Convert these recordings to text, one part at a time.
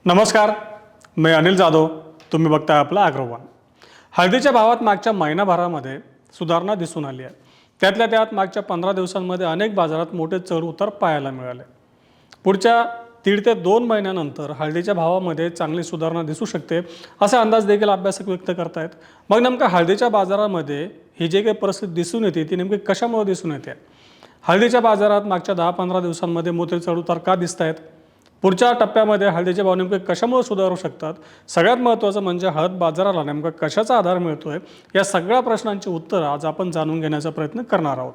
नमस्कार, मी अनिल जाधव. तुम्ही बघताय आपलं ॲग्रोवन. हळदीच्या भावात मागच्या महिनाभरामध्ये सुधारणा दिसून आली आहे. त्यातल्या त्यात मागच्या 15 दिवसांमध्ये अनेक बाजारात मोठे चढ उतार पाहायला मिळाले. पुढच्या 1.5 ते 2 महिन्यानंतर हळदीच्या भावामध्ये चांगली सुधारणा दिसू शकते असा अंदाज देखील अभ्यासक व्यक्त करतायत. मग नेमका हळदीच्या बाजारामध्ये ही जी काही परिस्थिती दिसून येते ती नेमकी कशामुळे दिसून येते? हळदीच्या बाजारात मागच्या 10-15 दिवसांमध्ये मोठे चढ उतार का दिसत आहेत? पुढच्या टप्प्यामध्ये हळदीचे भाव नेमके कशामुळे सुधारू शकतात? सगळ्यात महत्त्वाचं म्हणजे हळद बाजाराला नेमका कशाचा आधार मिळतोय? या सगळ्या प्रश्नांची उत्तरं आज आपण जाणून घेण्याचा प्रयत्न करणार आहोत.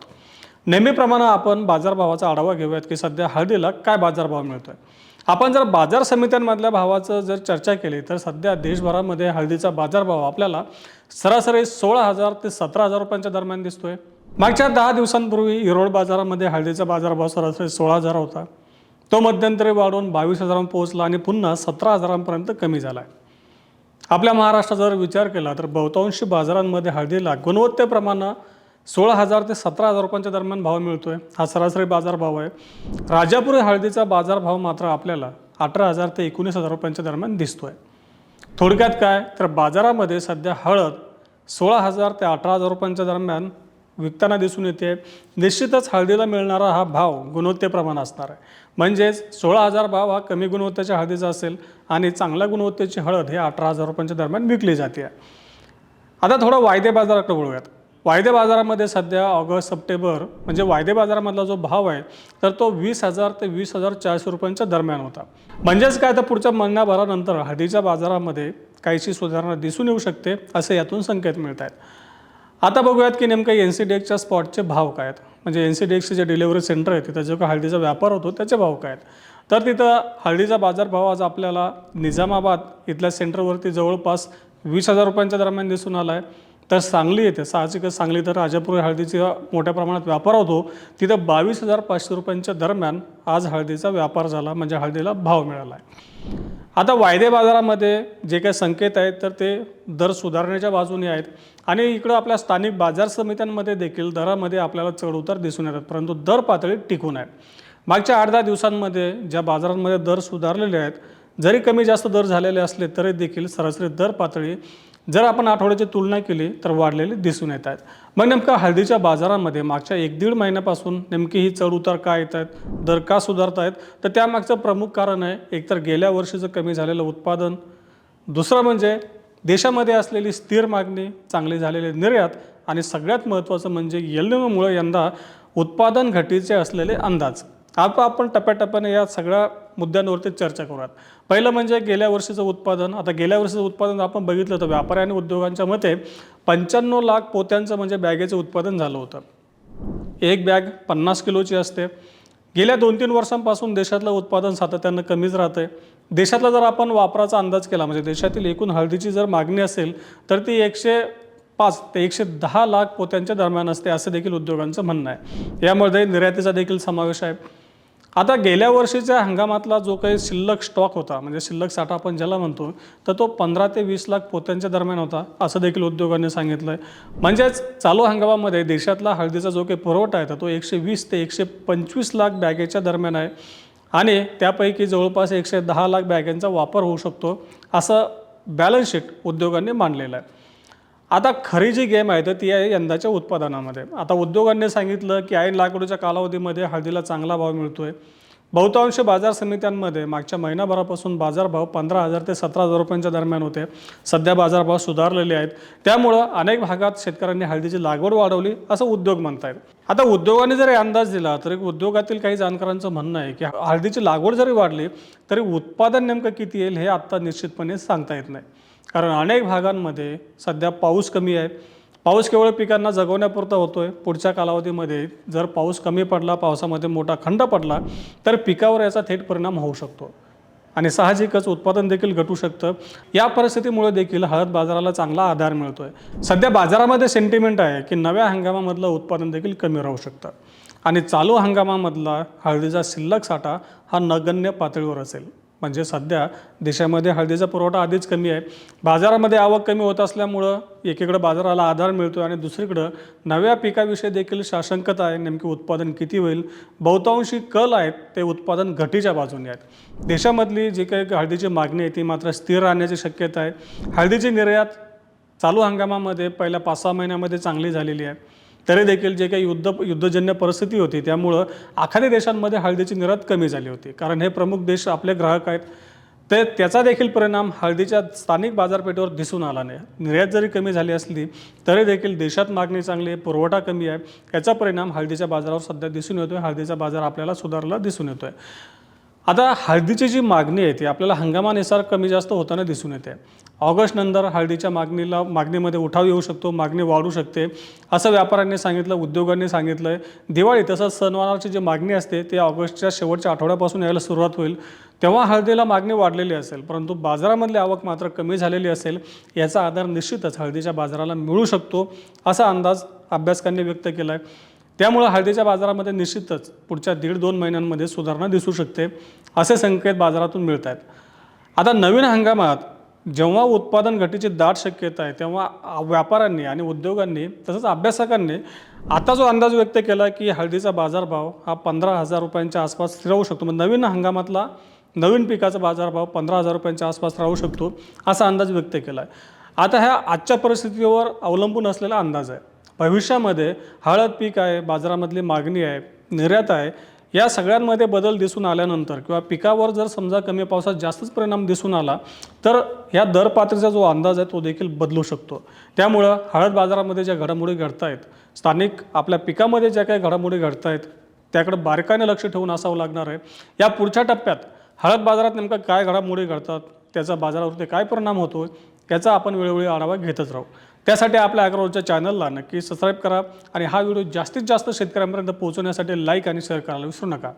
नेहमीप्रमाणे आपण बाजारभावाचा आढावा घेऊयात की सध्या हळदीला काय बाजारभाव मिळतोय. आपण जर बाजार समित्यांमधल्या भावाचं जर चर्चा केली तर सध्या देशभरामध्ये हळदीचा बाजारभाव आपल्याला सरासरी 16,000 ते 17,000 रुपयांच्या दरम्यान दिसतोय. मागच्या 10 दिवसांपूर्वी इरोड बाजारामध्ये हळदीचा बाजारभाव सरासरी 16,000 होता. तो मध्यंतरी वाढून 22,000 पोहोचला आणि पुन्हा 17,000पर्यंत कमी झाला आहे. आपल्या महाराष्ट्रात जर विचार केला तर बहुतांशी बाजारांमध्ये हळदीला गुणवत्तेप्रमाणे 16,000 ते 17,000 रुपयांच्या दरम्यान भाव मिळतोय. हा सरासरी बाजारभाव आहे. राजापुरी हळदीचा बाजारभाव मात्र आपल्याला 18,000 ते 19,000 रुपयांच्या दरम्यान दिसतोय. थोडक्यात काय तर बाजारामध्ये सध्या हळद 16,000 ते 18,000 रुपयांच्या दरम्यान विकताना दिसून येते. निश्चितच हळदीला मिळणारा हा भाव गुणवत्तेप्रमाणे असणार आहे. म्हणजेच 16,000 भाव हा कमी गुणवत्तेच्या हळदीचा असेल आणि चांगल्या गुणवत्तेची हळद हे 18,000 रुपयांच्या दरम्यान विकली जाते. आता थोडं वायदे बाजाराकडे वळूयात. वायदे बाजारामध्ये सध्या ऑगस्ट सप्टेंबर म्हणजे वायदे बाजारामधला जो भाव आहे तर तो 20,000 ते 20,400 रुपयांच्या दरम्यान होता. म्हणजेच काय तर पुढच्या महिन्याभरानंतर हळदीच्या बाजारामध्ये काहीशी सुधारणा दिसून येऊ शकते असे यातून संकेत मिळत आहेत. आता बघूयात की नेमकं NCDEXच्या स्पॉटचे भाव काय आहेत. म्हणजे NCDEXचे जे डिलिव्हरी सेंटर आहे तिथं जो काही हळदीचा व्यापार होतो त्याचे भाव काय आहेत. तर तिथं हळदीचा बाजारभाव आज आपल्याला निजामाबाद इथल्या सेंटरवरती जवळपास 20,000 रुपयांच्या दरम्यान दिसून आला आहे. तर सांगली येथे साहजिकच सांगली तर राजापुरी हळदीचा मोठ्या प्रमाणात व्यापार होतो तिथं 22,500 रुपयांच्या दरम्यान आज हळदीचा व्यापार झाला म्हणजे हळदीला भाव मिळाला आहे. आता वायदे बाजारामध्ये जे काही संकेत आहेत तर ते दर सुधारण्याच्या बाजूने आहेत आणि इकडं आपल्या स्थानिक बाजार समित्यांमध्ये देखील दरामध्ये आपल्याला चढउतार दिसून येतात परंतु दर पातळी टिकून आहे. मागच्या 8-10 दिवसांमध्ये ज्या बाजारांमध्ये दर सुधारलेले आहेत जरी कमी जास्त दर झालेले असले तरी देखील सरासरी दर पातळी जर आपण आठवड्याची तुलना केली तर वाढलेली दिसून येत आहेत. मग नेमका हळदीच्या बाजारामध्ये मागच्या 1-1.5 महिन्यापासून नेमकी ही चढ उतार का येत आहेत, दर का सुधारत आहेत? तर त्यामागचं प्रमुख कारण आहे एकतर गेल्या वर्षीचं कमी झालेलं उत्पादन, दुसरं म्हणजे देशामध्ये असलेली स्थिर मागणी, चांगली झालेली निर्यात आणि सगळ्यात महत्त्वाचं म्हणजे एल निनोमुळे यंदा उत्पादन घटीचे असलेले अंदाज. आता आपण टप्प्याटप्प्याने या सगळ्या मुद्द्यांवरती चर्चा करूयात. पहिलं म्हणजे गेल्या वर्षीचं उत्पादन. आता गेल्या वर्षीचं उत्पादन आपण बघितलं तर व्यापारी आणि उद्योगांच्या मते 95 लाख पोत्यांचं म्हणजे बॅगेचं उत्पादन झालं होतं. एक बॅग 50 किलोची असते. गेल्या 2-3 वर्षांपासून देशातलं उत्पादन सातत्यानं कमीच राहतं आहे. देशातला जर आपण वापराचा अंदाज केला म्हणजे देशातील एकूण हळदीची जर मागणी असेल तर ती 105 ते 110 लाख पोत्यांच्या दरम्यान असते असं देखील उद्योगांचं म्हणणं आहे. यामध्ये निर्यातीचा देखील समावेश आहे. आता गेल्या वर्षीच्या हंगामातला जो काही शिल्लक स्टॉक होता म्हणजे शिल्लक साठा आपण ज्याला म्हणतो तर तो 15 ते 20 लाख पोत्यांच्या दरम्यान होता असं देखील उद्योगांनी सांगितलं आहे. म्हणजेच चालू हंगामामध्ये देशातला हळदीचा जो काही पुरवठा आहे तर तो 120 ते 125 लाख बॅगेच्या दरम्यान आहे आणि त्यापैकी जवळपास 110 लाख बॅगेंचा वापर होऊ शकतो असं बॅलन्स शीट उद्योगांनी मांडलेलं आहे. आता खरी जी गेम आहे तर ती आहे यंदाच्या उत्पादनामध्ये. आता उद्योगांनी सांगितलं की ऐन लागवडीच्या कालावधीमध्ये हळदीला चांगला भाव मिळतो आहे. बहुतांश बाजार समित्यांमध्ये मागच्या महिनाभरापासून बाजारभाव 15,000 ते 17,000 रुपयांच्या दरम्यान होते. सध्या बाजारभाव सुधारलेले आहेत. त्यामुळं अनेक भागात शेतकऱ्यांनी हळदीची लागवड वाढवली असं उद्योग म्हणत आहेत. आता उद्योगांनी जरी अंदाज दिला तरी उद्योगातील काही जाणकारांचं म्हणणं आहे की हळदीची लागवड जरी वाढली तरी उत्पादन नेमकं किती येईल हे आत्ता निश्चितपणे सांगता येत नाही. कारण अनेक भागांमध्ये सध्या पाऊस कमी आहे. पाऊस केवळ पिकांना जगवण्यापुरता होतो आहे. पुढच्या कालावधीमध्ये जर पाऊस कमी पडला, पावसामध्ये मोठा खंड पडला तर पिकावर याचा थेट परिणाम होऊ शकतो आणि साहजिकच उत्पादन देखील घटू शकतं. या परिस्थितीमुळे देखील हळद बाजाराला चांगला आधार मिळतो आहे. सध्या बाजारामध्ये सेंटिमेंट आहे की नव्या हंगामामधलं उत्पादन देखील कमी राहू शकतं आणि चालू हंगामामधला हळदीचा शिल्लक साठा हा नगण्य पातळीवर असेल. म्हणजे सध्या देशामध्ये हळदीचा पुरवठा आधीच कमी आहे, बाजारामध्ये आवक कमी होत असल्यामुळं एकीकडे बाजाराला आधार मिळतो आणि दुसरीकडं नव्या पिकाविषयी देखील साशंकता आहे. नेमके उत्पादन किती होईल, बहुतांशी कल आहेत ते उत्पादन घटीच्या बाजूने आहेत. देशामधली जी काही हळदीची मागणी आहे ती मात्र स्थिर राहण्याची शक्यता आहे. हळदीची निर्यात चालू हंगामामध्ये पहिल्या 5-6 महिन्यामध्ये चांगली झालेली आहे. तरी देखील जे काही युद्धजन्य परिस्थिती होती त्यामुळं आखाती देशांमध्ये हळदीची निर्यात कमी झाली होती, कारण हे प्रमुख देश आपले ग्राहक आहेत. तर त्याचा देखील परिणाम हळदीच्या स्थानिक बाजारपेठेवर दिसून आला नाही. निर्यात जरी कमी झाली असली तरी देखील देशात मागणी चांगली आहे, पुरवठा कमी आहे. याचा परिणाम हळदीच्या बाजारावर सध्या दिसून येतो आहे. हळदीचा बाजार आपल्याला सुधारला दिसून येतो आहे. आता हळदीची जी मागणी आहे ती आपल्याला हंगामानुसार कमी जास्त होताना दिसून येते. ऑगस्टनंतर हळदीच्या मागणीमध्ये उठाव येऊ शकतो, मागणी वाढू शकते असं व्यापाऱ्यांनी सांगितलं, उद्योगांनी सांगितलं आहे. दिवाळी तसंच सणवाराची जी मागणी असते ती ऑगस्टच्या शेवटच्या आठवड्यापासून यायला सुरुवात होईल, तेव्हा हळदीला मागणी वाढलेली असेल, परंतु बाजारामधली आवक मात्र कमी झालेली असेल. याचा आधार निश्चितच हळदीच्या बाजाराला मिळू शकतो असा अंदाज अभ्यासकांनी व्यक्त केला आहे. त्यामुळे हळदीच्या बाजारामध्ये निश्चितच पुढच्या 1.5-2 महिन्यांमध्ये सुधारणा दिसू शकते असे संकेत बाजारातून मिळत आहेत. आता नवीन हंगामात जेव्हा उत्पादन घटीची दाट शक्यता आहे तेव्हा व्यापाऱ्यांनी आणि उद्योगांनी तसंच अभ्यासकांनी आता जो अंदाज व्यक्त केला की हळदीचा बाजारभाव हा 15,000 रुपयांच्या आसपास स्थिर राहू शकतो. म्हणजे नवीन हंगामातला नवीन पिकाचा बाजारभाव 15,000 रुपयांच्या आसपास राहू शकतो असा अंदाज व्यक्त केला आहे. आता ह्या आजच्या परिस्थितीवर अवलंबून असलेला अंदाज आहे. भविष्यामध्ये हळद पीक आहे, बाजारामधली मागणी आहे, निर्यात आहे, या सगळ्यांमध्ये बदल दिसून आल्यानंतर किंवा पिकावर जर समजा कमी पावसात जास्तच परिणाम दिसून आला तर या दर पातळीचा जो अंदाज आहे तो देखील बदलू शकतो. त्यामुळं हळद बाजारामध्ये ज्या घडामोडी घडत आहेत, स्थानिक आपल्या पिकामध्ये ज्या काही घडामोडी घडत आहेत त्याकडे बारकाईने लक्ष ठेवून असावं लागणार आहे. या पुढच्या टप्प्यात हळद बाजारात नेमकं काय घडामोडी घडतात, त्याचा बाजारावरती काय परिणाम होतो याचा आपण वेळोवेळी आढावा घेतच राहू. त्यासाठी आपल्या ॲग्रोच्या चॅनलला नक्की सबस्क्राईब करा आणि हा व्हिडिओ जास्तीत जास्त शेतकऱ्यांपर्यंत पोहोचवण्यासाठी लाईक आणि शेअर करायला विसरू नका.